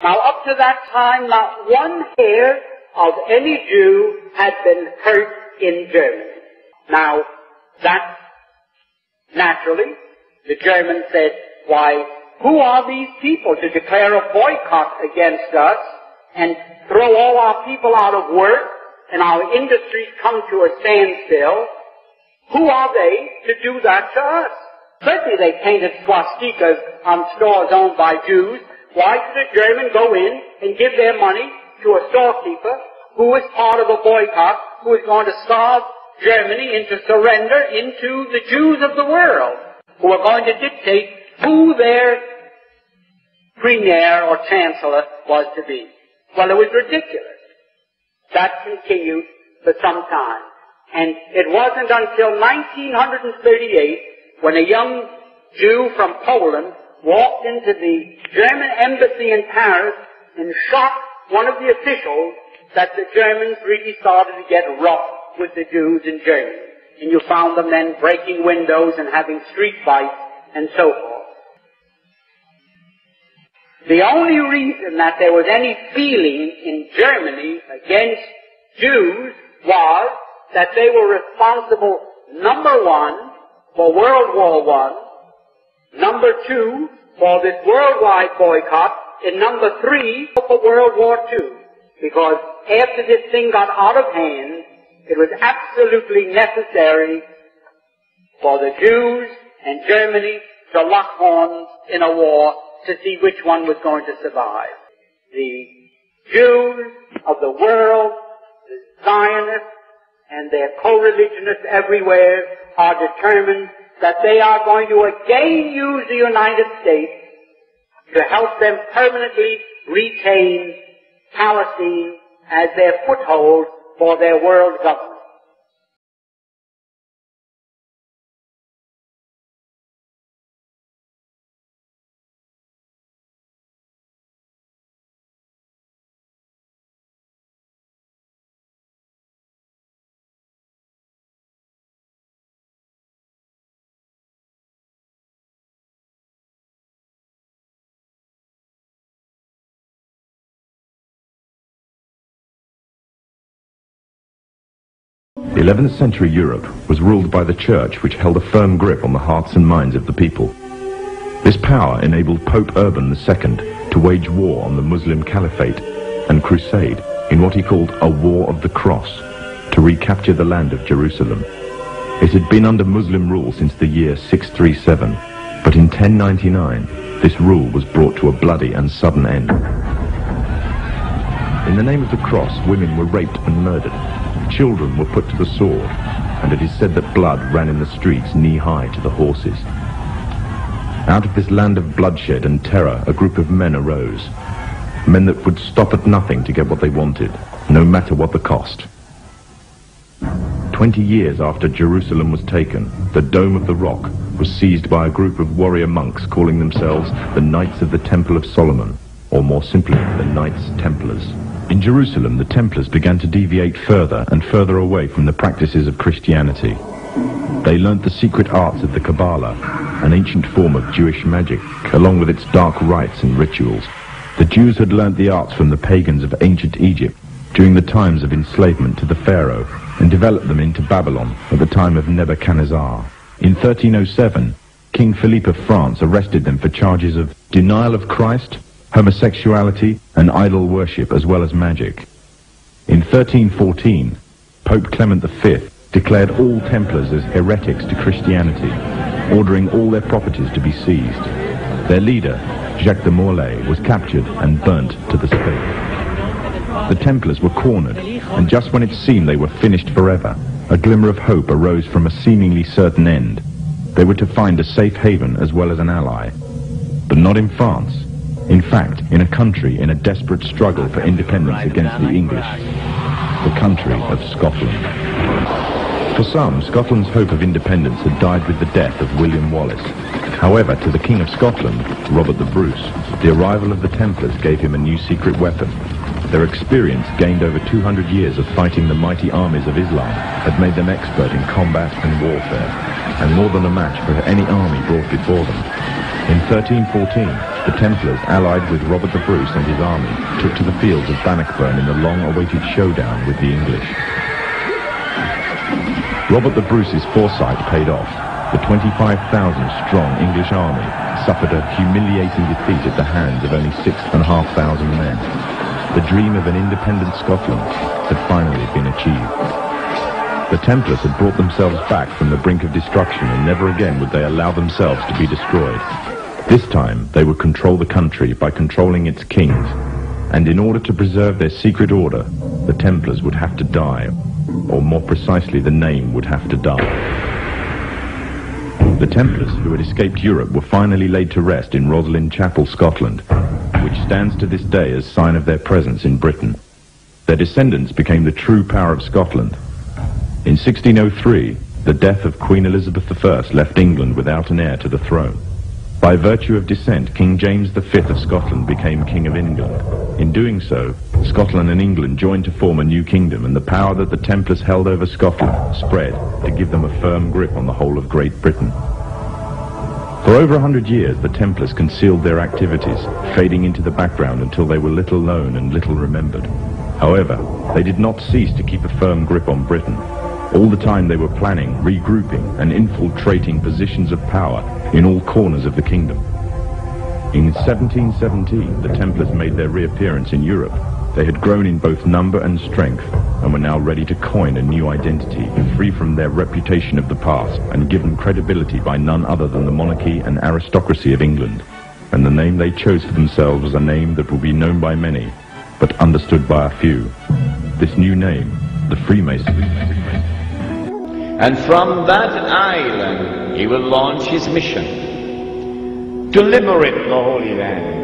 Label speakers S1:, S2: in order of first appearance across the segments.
S1: Now, up to that time, not one hair of any Jew had been hurt in Germany. Now, that, naturally, the Germans said, why, who are these people to declare a boycott against us and throw all our people out of work and our industries come to a standstill? Who are they to do that to us? Certainly they painted swastikas on stores owned by Jews. Why should a German go in and give their money to a storekeeper who is part of a boycott, who is going to starve Germany into surrender into the Jews of the world, who are going to dictate who their premier or chancellor was to be? Well, it was ridiculous. That continued for some time. And it wasn't until 1938 when a young Jew from Poland walked into the German embassy in Paris and shot one of the officials that the Germans really started to get rough with the Jews in Germany. And you found them then breaking windows and having street fights and so forth. The only reason that there was any feeling in Germany against Jews was that they were responsible, number one, for World War I, number two, for this worldwide boycott, and number three, for World War II. Because after this thing got out of hand, it was absolutely necessary for the Jews and Germany to lock horns in a war to see which one was going to survive. The Jews of the world, the Zionists, and their co-religionists everywhere are determined that they are going to again use the United States to help them permanently retain Palestine as their foothold for their world government.
S2: The 11th century Europe was ruled by the Church, which held a firm grip on the hearts and minds of the people. This power enabled Pope Urban II to wage war on the Muslim Caliphate and crusade in what he called a War of the Cross to recapture the land of Jerusalem. It had been under Muslim rule since the year 637, but in 1099 this rule was brought to a bloody and sudden end. In the name of the cross, women were raped and murdered. Children were put to the sword, and it is said that blood ran in the streets knee-high to the horses. Out of this land of bloodshed and terror, a group of men arose. Men that would stop at nothing to get what they wanted, no matter what the cost. 20 years after Jerusalem was taken, the Dome of the Rock was seized by a group of warrior monks calling themselves the Knights of the Temple of Solomon, or more simply, the Knights Templars. In Jerusalem, the Templars began to deviate further and further away from the practices of Christianity. They learnt the secret arts of the Kabbalah, an ancient form of Jewish magic, along with its dark rites and rituals. The Jews had learnt the arts from the pagans of ancient Egypt during the times of enslavement to the Pharaoh, and developed them into Babylon at the time of Nebuchadnezzar. In 1307, King Philippe of France arrested them for charges of denial of Christ, homosexuality, and idol worship, as well as magic. In 1314, Pope Clement V declared all Templars as heretics to Christianity, ordering all their properties to be seized. Their leader, Jacques de Molay, was captured and burnt to the stake. The Templars were cornered, and just when it seemed they were finished forever, a glimmer of hope arose from a seemingly certain end. They were to find a safe haven as well as an ally. But not in France. In fact, in a country in a desperate struggle for independence against the English, the country of Scotland. For some, Scotland's hope of independence had died with the death of William Wallace. However, to the King of Scotland, Robert the Bruce, the arrival of the Templars gave him a new secret weapon. Their experience, gained over 200 years of fighting the mighty armies of Islam, had made them expert in combat and warfare, and more than a match for any army brought before them. In 1314, the Templars, allied with Robert the Bruce and his army, took to the fields of Bannockburn in the long-awaited showdown with the English. Robert the Bruce's foresight paid off. The 25,000-strong English army suffered a humiliating defeat at the hands of only 6,500 men. The dream of an independent Scotland had finally been achieved. The Templars had brought themselves back from the brink of destruction, and never again would they allow themselves to be destroyed. This time, they would control the country by controlling its kings, and in order to preserve their secret order, the Templars would have to die, or more precisely, the name would have to die. The Templars, who had escaped Europe, were finally laid to rest in Rosslyn Chapel, Scotland, which stands to this day as sign of their presence in Britain. Their descendants became the true power of Scotland. In 1603, the death of Queen Elizabeth I left England without an heir to the throne. By virtue of descent, King James V of Scotland became King of England. In doing so, Scotland and England joined to form a new kingdom, and the power that the Templars held over Scotland spread to give them a firm grip on the whole of Great Britain. For over 100 years, the Templars concealed their activities, fading into the background until they were little known and little remembered. However, they did not cease to keep a firm grip on Britain. All the time they were planning, regrouping, and infiltrating positions of power in all corners of the kingdom. In 1717, the Templars made their reappearance in Europe. They had grown in both number and strength, and were now ready to coin a new identity, free from their reputation of the past, and given credibility by none other than the monarchy and aristocracy of England. And the name they chose for themselves was a name that will be known by many, but understood by a few. This new name, the Freemasons.
S3: And from that island he will launch his mission to liberate the Holy Land,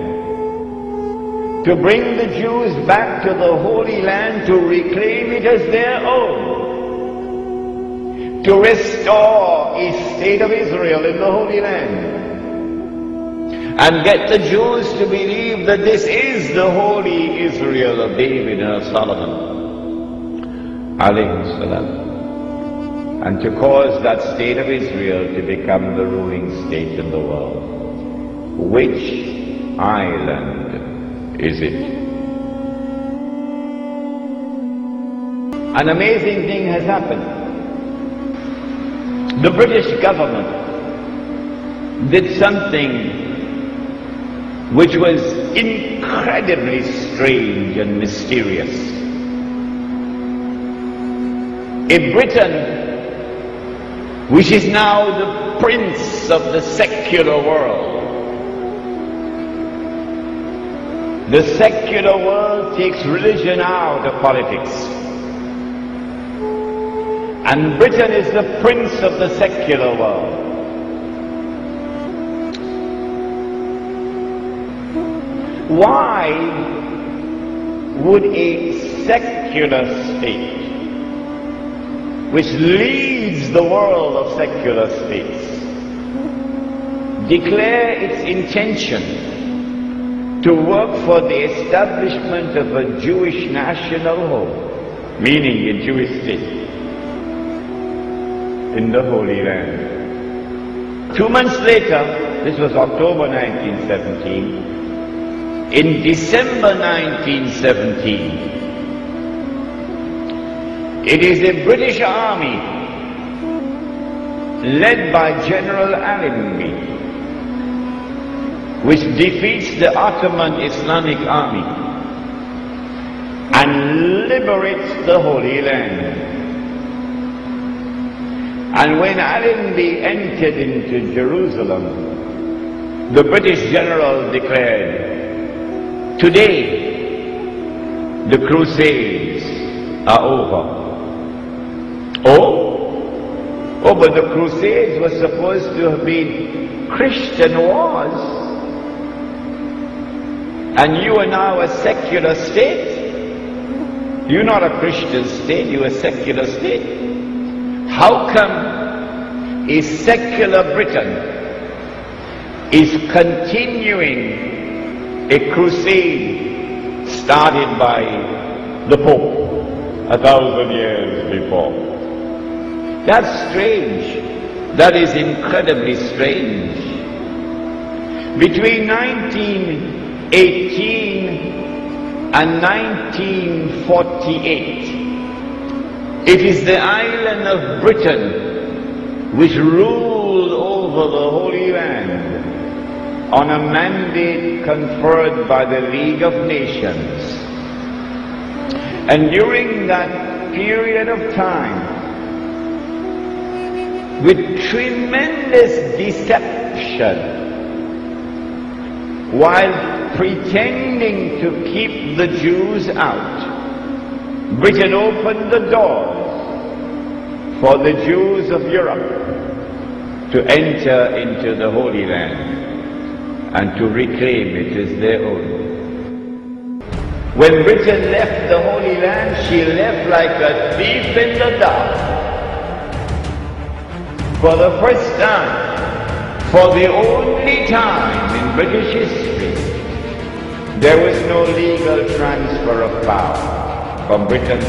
S3: to bring the Jews back to the Holy Land, to reclaim it as their own, to restore a state of Israel in the Holy Land, and get the Jews to believe that this is the holy Israel of David and of Solomon, alayhi salam, and to cause that state of Israel to become the ruling state in the world. Which island is it? An amazing thing has happened. The British government did something which was incredibly strange and mysterious. In Britain, which is now the prince of the secular world, the secular world takes religion out of politics. And Britain is the prince of the secular world. Why would a secular state, which leads the world of secular states, declare its intention to work for the establishment of a Jewish national home, meaning a Jewish state, in the Holy Land? 2 months later, this was October 1917, in December 1917, it is a British army led by General Allenby which defeats the Ottoman Islamic army and liberates the Holy Land. And when Allenby entered into Jerusalem, the British general declared, "Today the Crusades are over." Oh, but the Crusades were supposed to have been Christian wars. And you are now a secular state. You're not a Christian state, you're a secular state. How come a secular Britain is continuing a crusade started by the Pope 1,000 years before? That's strange. That is incredibly strange. between 1918 and 1948. It is the island of Britain which ruled over the Holy Land on a mandate conferred by the League of Nations. And during that period of time, with tremendous deception, while pretending to keep the Jews out, Britain opened the doors for the Jews of Europe to enter into the Holy Land and to reclaim it as their own. When Britain left the Holy Land, she left like a thief in the dark. For the first time, for the only time in British history, there was no legal transfer of power from Britain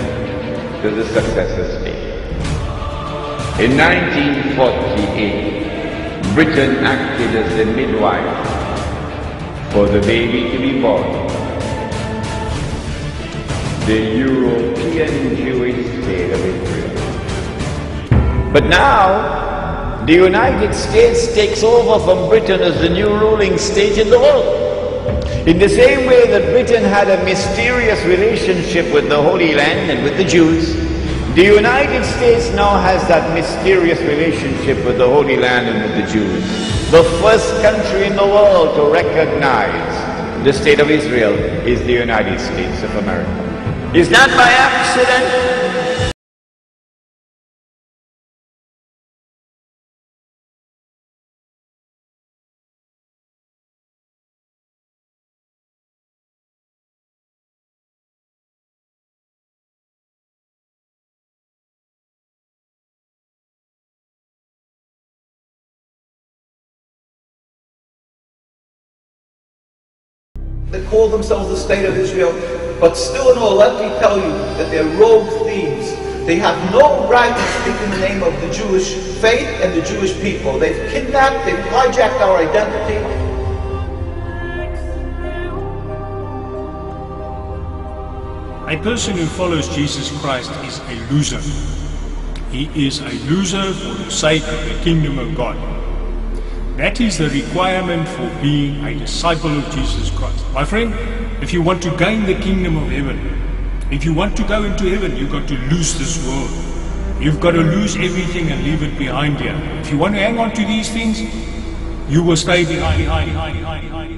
S3: to the successor state. In 1948, Britain acted as the midwife for the baby to be born, the European Jewish state of Israel. But now, the United States takes over from Britain as the new ruling state in the world. In the same way that Britain had a mysterious relationship with the Holy Land and with the Jews, the United States now has that mysterious relationship with the Holy Land and with the Jews. The first country in the world to recognize the state of Israel is the United States of America. Is that by accident?
S4: They call themselves the State of Israel, but still in all, let me tell you that they're rogue thieves. They have no right to speak in the name of the Jewish faith and the Jewish people. They've kidnapped, they've hijacked our identity.
S5: A person who follows Jesus Christ is a loser. He is a loser for the sake of the kingdom of God. That is the requirement for being a disciple of Jesus Christ. My friend, if you want to gain the kingdom of heaven, if you want to go into heaven, you've got to lose this world. You've got to lose everything and leave it behind here. If you want to hang on to these things, you will stay behind.